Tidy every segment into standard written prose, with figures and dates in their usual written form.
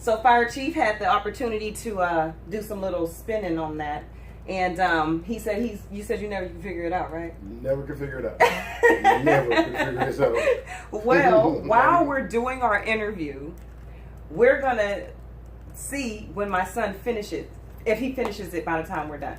So Fire Chief had the opportunity to do some little spinning on that. And he said you said you never could figure it out, right? Never could figure it out. Never could figure this out. Well, while we're doing our interview, we're going to see when my son finishes, if he finishes it by the time we're done.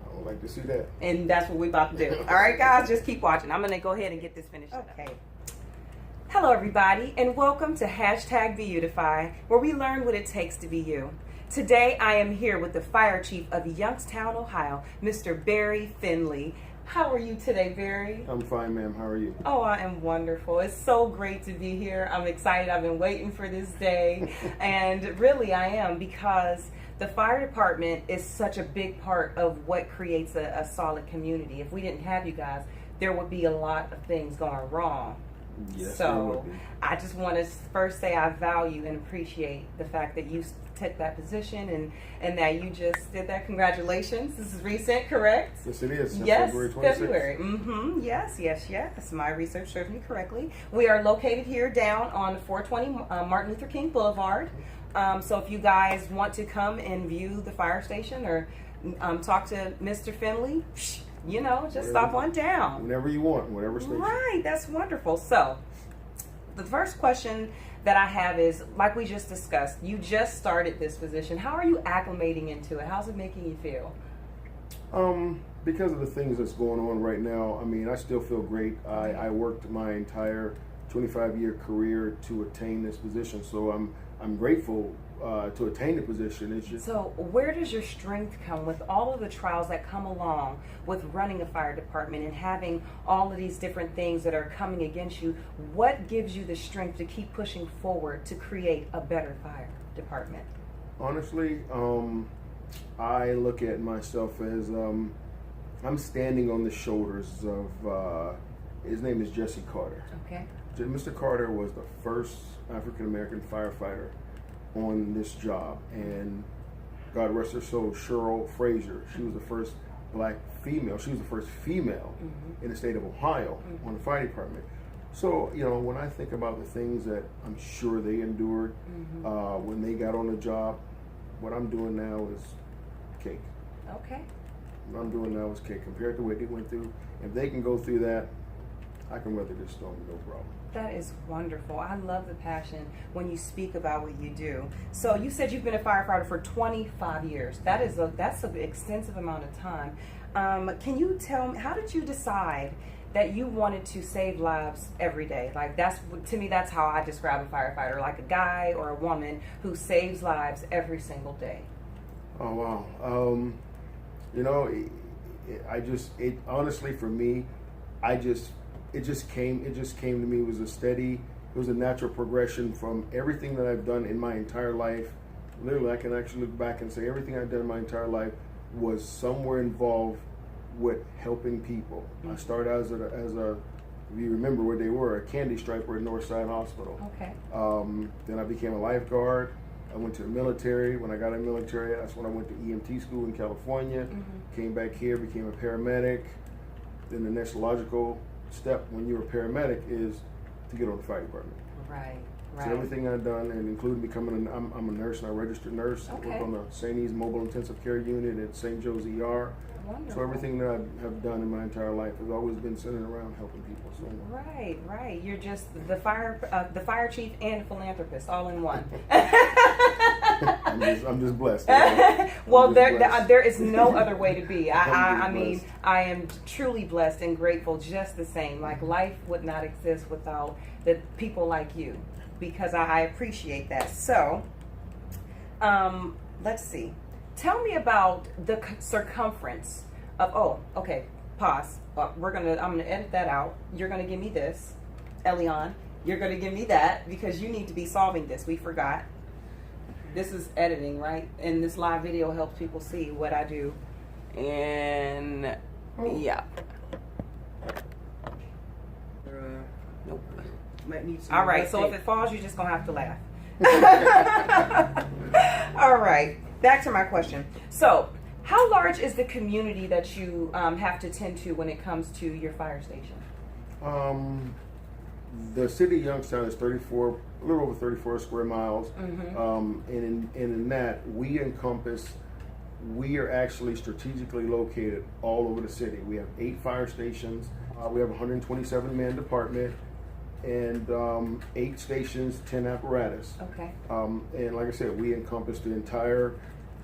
I would like to see that. And that's what we're about to do. All right, guys, just keep watching. I'm going to go ahead and get this finished. Okay. Hello, everybody, and welcome to #Beautify, where we learn what it takes to be you. Today, I am here with the Fire Chief of Youngstown, Ohio, Mr. Barry Finley. How are you today, Barry? I'm fine, ma'am. How are you? Oh, I am wonderful. It's so great to be here. I'm excited. I've been waiting for this day. And really, I am, because the fire department is such a big part of what creates a solid community. If we didn't have you guys, there would be a lot of things going wrong. Yes, so I just want to first say I value and appreciate the fact that you took that position and that you just did that. Congratulations. This is recent, correct? Yes, it is. Yes, February 26th. February. Yes. My research serves me correctly. We are located here down on 420 Martin Luther King Boulevard. So if you guys want to come and view the fire station or talk to Mr. Finley, just stop on down. Whenever you want, whatever station. Right, that's wonderful. So, the first question that I have is, like we just discussed, you just started this position. How are you acclimating into it? How's it making you feel? Because of the things that's going on right now, I mean, I still feel great. I worked my entire 25-year career to attain this position, so I'm grateful to attain the position. It's just, so where does your strength come with all of the trials that come along with running a fire department and having all of these different things that are coming against you? What gives you the strength to keep pushing forward to create a better fire department? Honestly, I look at myself as I'm standing on the shoulders of, his name is Jesse Carter. Okay. Mr. Carter was the first African-American firefighter on this job, and God rest her soul, Cheryl Frazier, she was the first black female, she was the first female in the state of Ohio on the fire department. So, when I think about the things that I'm sure they endured when they got on the job, what I'm doing now is cake. Okay. What I'm doing now is cake compared to what they went through. If they can go through that, I can weather this storm, no problem. That is wonderful. I love the passion when you speak about what you do. So you said you've been a firefighter for 25 years. That's an extensive amount of time. Can you tell me, how did you decide that you wanted to save lives every day? Like, to me, that's how I describe a firefighter, like a guy or a woman who saves lives every single day. Oh, wow. Honestly, for me, it just came to me. It was a natural progression from everything that I've done in my entire life. Literally, I can actually look back and say everything I've done in my entire life was somewhere involved with helping people. I started as a, if you remember where they were, a candy striper at Northside Hospital. Okay. Then I became a lifeguard. I went to the military. When I got in the military, that's when I went to EMT school in California. Came back here, became a paramedic. Then the next logical step when you're a paramedic is to get on the fire department. Right. So everything I've done, and including becoming I'm a nurse and a registered nurse. Okay. I work on the St. E's Mobile Intensive Care Unit at St. Joe's ER. Wonderful. So everything that I have done in my entire life has always been centered around helping people. So. Right. You're just the fire chief and philanthropist all in one. I'm just blessed. Well, there is no other way to be. I mean, I am truly blessed and grateful just the same. Like, life would not exist without the people like you, because I appreciate that. So, let's see. Tell me about the circumference of, pause. I'm gonna edit that out. You're gonna give me this, Elion. You're gonna give me that, because you need to be solving this. We forgot. This is editing, right? And this live video helps people see what I do. And yeah. Nope. All right, so if it falls, you're just gonna have to laugh. All right, back to my question. So, how large is the community that you have to tend to when it comes to your fire station? The city of Youngstown is 34 a little over 34 square miles. And in that, we are actually strategically located all over the city. We have 8 fire stations. We have a 127-man department, and 8 stations, 10 apparatus. Okay. And like I said, we encompass the entire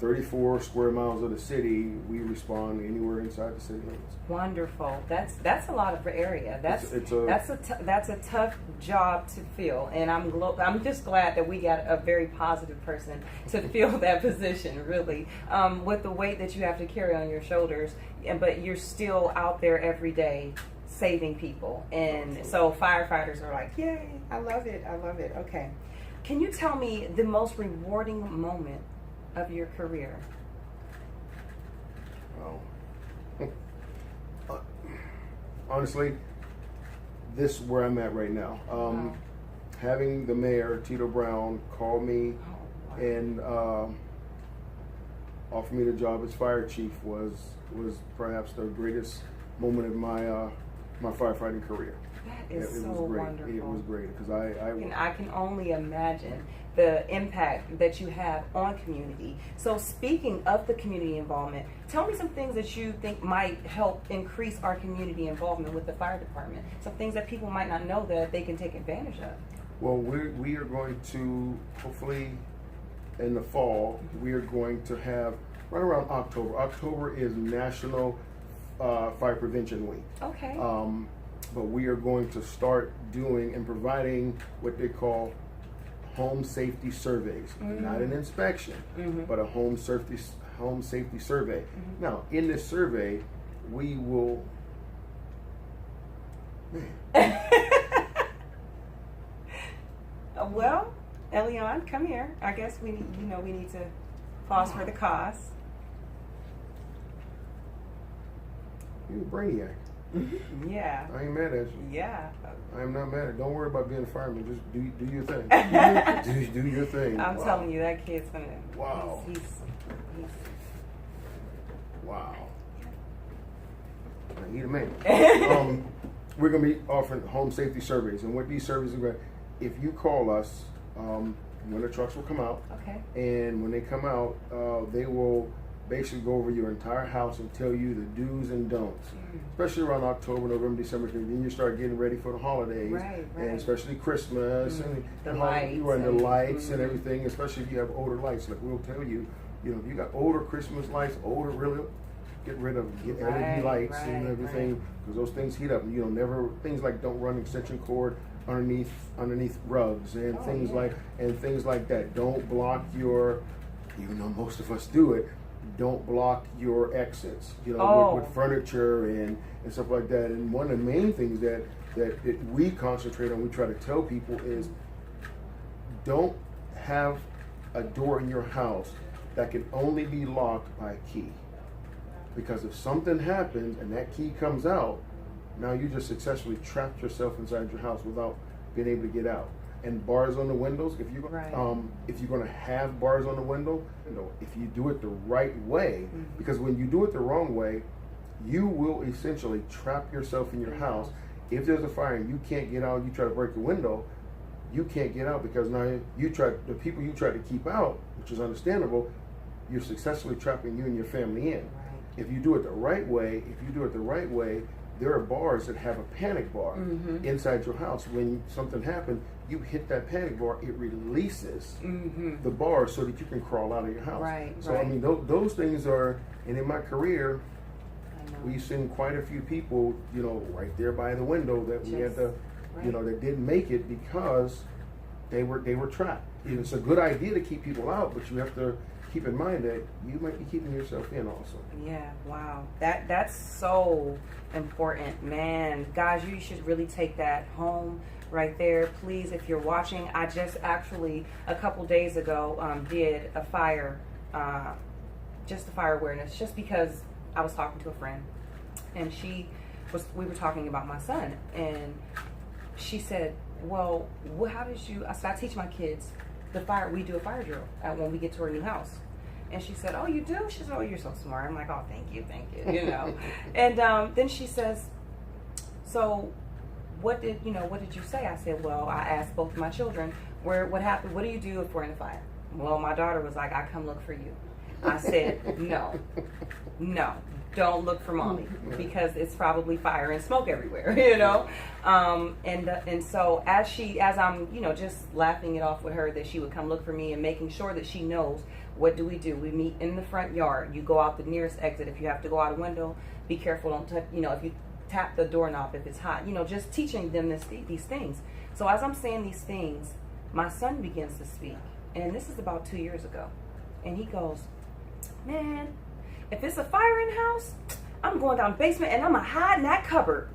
34 square miles of the city. We respond anywhere inside the city limits. Wonderful. That's a lot of area. That's a tough job to fill, and I'm just glad that we got a very positive person to fill that position. Really, with the weight that you have to carry on your shoulders, but you're still out there every day saving people, and so firefighters are like, yay! I love it. I love it. Okay, can you tell me the most rewarding moment of your career? Honestly, this is where I'm at right now. Having the mayor, Tito Brown, call me and offer me the job as fire chief was perhaps the greatest moment of my my firefighting career. That is it so was great. wonderful. It was great because I can only imagine the impact that you have on community. So speaking of the community involvement, tell me some things that you think might help increase our community involvement with the fire department. Some things that people might not know that they can take advantage of. Well, we are going to, hopefully in the fall, we are going to have right around October. October is National Fire Prevention Week. Okay. But we are going to start doing and providing what they call home safety surveys. Not an inspection, but a home safety survey. Now, in this survey, we will. Well, Elion, come here. I guess we need to pause for the cause. You're a brainiac. Yeah. I ain't mad at you. Yeah. I am not mad at you. Don't worry about being a fireman. Just do your thing. do your thing. I'm telling you, that kid's gonna. Wow. He's Wow. He the man. We're gonna be offering home safety surveys, and what these surveys are going. If you call us, when the trucks will come out. Okay. And when they come out, they will basically go over your entire house and tell you the do's and don'ts, especially around October, November, December. Then you start getting ready for the holidays, right. And especially Christmas and the lights, the lights and everything. Especially if you have older lights, like we'll tell you, if you got older Christmas lights, get rid of LED lights and everything because those things heat up. Never things like don't run extension cord underneath rugs and things like that. Don't block your, even though most of us do it. Don't block your exits, with furniture and stuff like that. And one of the main things that we concentrate on, we try to tell people is don't have a door in your house that can only be locked by a key. Because if something happens and that key comes out, now you just successfully trapped yourself inside your house without being able to get out. And bars on the windows, if you're going to have bars on the window, if you do it the right way, because when you do it the wrong way, you will essentially trap yourself in your house. If there's a fire and you can't get out, you try to break the window, you can't get out because now the people you try to keep out, which is understandable, you're successfully trapping you and your family in. If you do it the right way, there are bars that have a panic bar inside your house. When something happens, you hit that panic bar, it releases the bar so that you can crawl out of your house. I mean, those things are, and in my career, we've seen quite a few people, right there by the window that we had to, that didn't make it because they were trapped. It's a good idea to keep people out, but you have to keep in mind that you might be keeping yourself in also. Yeah, wow. That's so important, man. Guys, you should really take that home right there. Please, if you're watching, I just actually a couple days ago did a fire awareness just because I was talking to a friend and we were talking about my son and she said, well, how did you, I said, I teach my kids we do a fire drill when we get to our new house. And she said, oh, you do? She said, oh, you're so smart. I'm like, oh, thank you. And then she says, so what did you say? I said, well, I asked both of my children, What happened? What do you do if we're in a fire? Well, my daughter was like, I come look for you. I said, no, don't look for mommy, because it's probably fire and smoke everywhere, you know. And so as I'm, you know, just laughing it off with her that she would come look for me and making sure that she knows, what do? We meet in the front yard. You go out the nearest exit. If you have to go out a window, be careful. Don't touch, you know, if you tap the doorknob if it's hot, you know, just teaching them these things. So as I'm saying these things, my son begins to speak, and this is about 2 years ago, and he goes, man, if it's a fire in the house, I'm going down the basement and I'm gonna hide in that cupboard.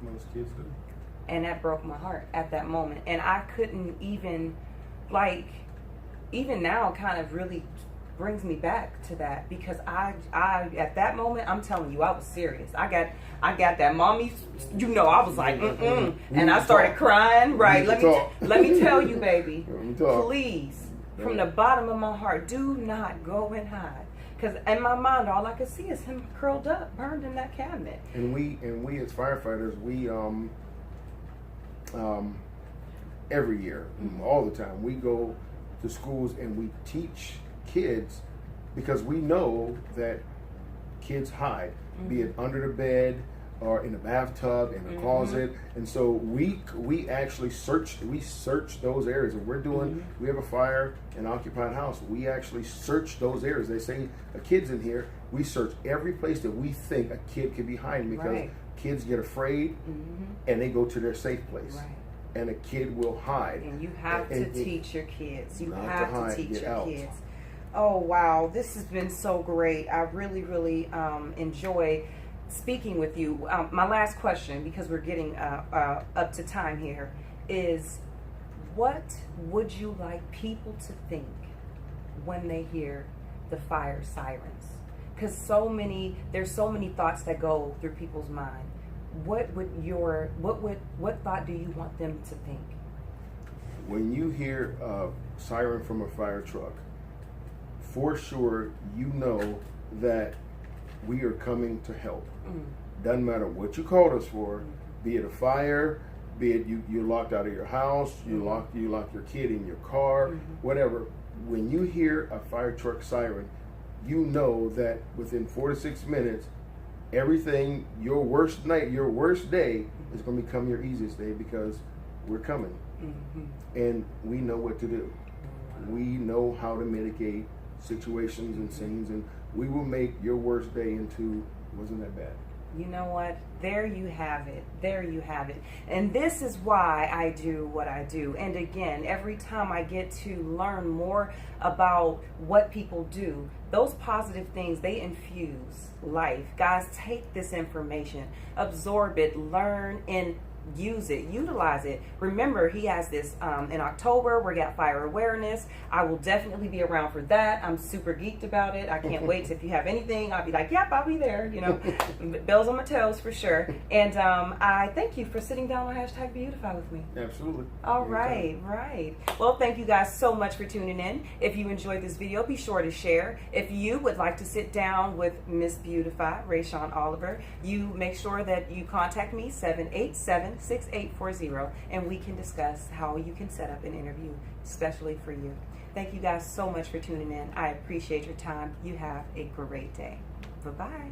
Most kids do. And that broke my heart at that moment. And I couldn't even, like, even now kind of really brings me back to that, because I at that moment, I'm telling you, I was serious. I got that mommy, you know, I was like, and I started crying. Right, let me tell you, baby, please, from the bottom of my heart, do not go and hide. Because in my mind, all I could see is him curled up, burned in that cabinet. And we as firefighters, we every year, all the time, we go to schools and we teach kids, because we know that kids hide, be it under the bed or in the bathtub, in the closet, and so we actually search those areas. If we're doing, we have a fire in an occupied house, we actually search those areas. They say a kid's in here, we search every place that we think a kid could be hiding, because kids get afraid and they go to their safe place. And a kid will hide. And you have to teach your kids. You have to teach your kids. Oh, wow. This has been so great. I really, really enjoy speaking with you. My last question, because we're getting up to time here, is what would you like people to think when they hear the fire sirens? Because there's so many thoughts that go through people's mind. What thought do you want them to think? When you hear a siren from a fire truck, for sure you know that we are coming to help. Doesn't matter what you called us for, be it a fire, be it you're locked out of your house, you lock your kid in your car, whatever. When you hear a fire truck siren, you know that within 4 to 6 minutes, everything, your worst night, your worst day is going to become your easiest day, because we're coming. And we know what to do. We know how to mitigate situations and scenes, and we will make your worst day into, wasn't that bad. You know what? There you have it. There you have it. And this is why I do what I do. And again, every time I get to learn more about what people do, those positive things, they infuse life. Guys, take this information, absorb it, learn, and use it, utilize it. Remember, he has this in October. We got fire awareness. I will definitely be around for that. I'm super geeked about it. I can't wait. If you have anything, I'll be like, yep, I'll be there, you know. Bells on my toes for sure. And I thank you for sitting down on #Beautify with me. Absolutely. All right, right. Well, thank you guys so much for tuning in. If you enjoyed this video, be sure to share. If you would like to sit down with Miss Beautify, Rayshone Oliver, you make sure that you contact me, 787-6840, and we can discuss how you can set up an interview especially for you. Thank you guys so much for tuning in. I appreciate your time. You have a great day. Bye-bye.